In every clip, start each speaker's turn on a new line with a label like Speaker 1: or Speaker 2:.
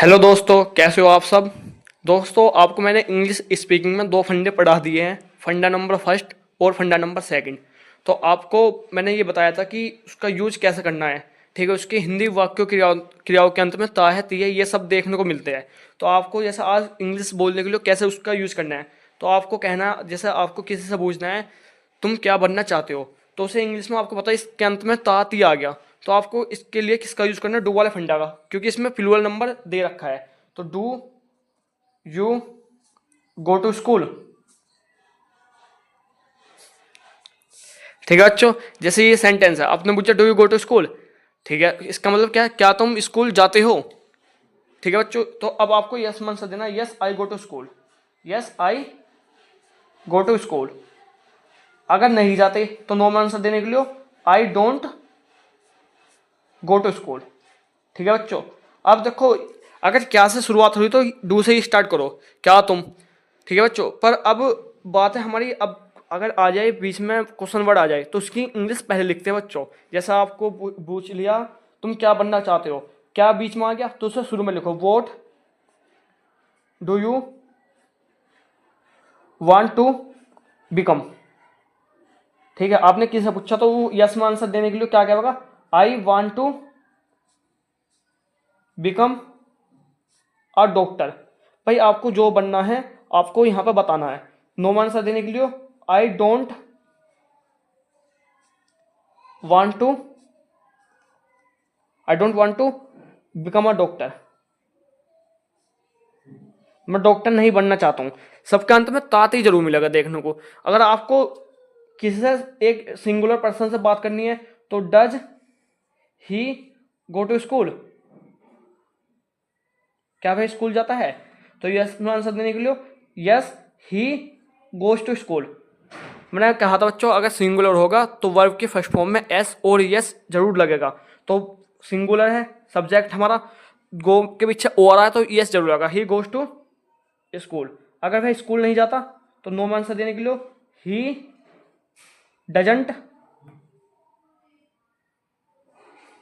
Speaker 1: Hello दोस्तों, कैसे हो आप सब। दोस्तों, आपको मैंने इंग्लिश स्पीकिंग में दो फंडे पढ़ा दिए हैं, फंडा नंबर फर्स्ट और फंडा नंबर सेकंड। तो आपको मैंने ये बताया था कि उसका यूज कैसे करना है। ठीक है, उसके हिंदी वाक्यों क्रियाओं के अंत में ता है, ती है, ये सब देखने को मिलते हैं। तो आपको जैसे आज इंग्लिश बोलने के लिए कैसे उसका यूज करना है, तो आपको कहना, जैसे आपको किसी से पूछना है तुम क्या बनना चाहते हो, तो उसे इंग्लिश में आपको पता है इसके अंत में ता ती आ गया। तो आपको इसके लिए किसका यूज करना है, डू वाले फंडा का, क्योंकि इसमें प्लूरल नंबर दे रखा है। तो do you go to school. ठीक है बच्चों, जैसे ये सेंटेंस है, आपने पूछा do you go to school. ठीक है, इसका मतलब क्या है, क्या तुम स्कूल जाते हो। ठीक है बच्चों, तो अब आपको यस आंसर देना, yes I go to school, yes I go to school. अगर नहीं जाते तो नो में आंसर देने के लिए I don't go to school. ठीक है बच्चों, अब देखो, अगर क्या से शुरुआत हुई तो डू से ही स्टार्ट करो, क्या तुम। ठीक है बच्चों, पर अब बात है हमारी, अब अगर आ जाए बीच में क्वेश्चन वर्ड आ जाए तो उसकी इंग्लिश पहले लिखते हैं बच्चों। जैसा आपको पूछ लिया तुम क्या बनना चाहते हो, क्या बीच में आ गया तो उसे शुरू में लिखो, what do you want to become. ठीक है, आपने किससे पूछा तो वो यस में आंसर देने के लिए क्या कहेगा, I want to become a doctor. भाई आपको जो बनना है आपको यहां पर बताना है। नो में आंसर देने के लिए I don't want to I don't want to become a doctor. मैं डॉक्टर नहीं बनना चाहता हूं। सबके अंत में तात ही जरूर मिलेगा देखने को। अगर आपको किसी से एक सिंगुलर पर्सन से बात करनी है तो does he go to school, क्या भाई स्कूल जाता है, तो यस में आंसर देने के लिए yes he goes to school. मैंने कहा था बच्चों, अगर सिंगुलर होगा तो वर्ब के फर्स्ट फॉर्म में एस और यस जरूर लगेगा। तो सिंगुलर है, सब्जेक्ट हमारा, गो के पीछे ओ आ रहा है तो यस जरूर लगा, ही गोज टू स्कूल। अगर भाई स्कूल नहीं जाता तो नो में आंसर देने के लिए he doesn't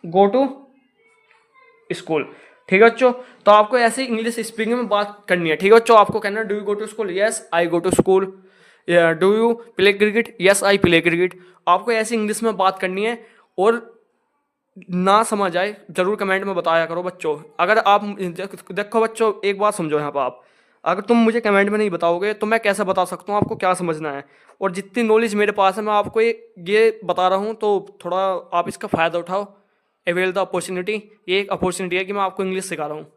Speaker 1: go to school. ठीक है बच्चों, तो आपको ऐसे इंग्लिश स्पीकिंग में बात करनी है। ठीक है बच्चों, आपको कहना है do you go to school, yes I go to school. Do you play cricket, yes I play cricket. आपको ऐसे इंग्लिश में बात करनी है। और ना समझ आए जरूर कमेंट में बताया करो बच्चों। अगर आप देखो बच्चों, एक बात समझो यहाँ पर आप, अगर तुम मुझे कमेंट में नहीं बताओगे तो मैं कैसे बता सकता हूँ आपको क्या समझना है। और जितनी नॉलेज मेरे पास है मैं आपको ये बता रहा हूँ, तो थोड़ा आप इसका फ़ायदा उठाओ। अवेल द अपॉर्चुनिटी, ये एक अपॉर्चुनिटी है कि मैं आपको इंग्लिश सिखा रहा हूँ।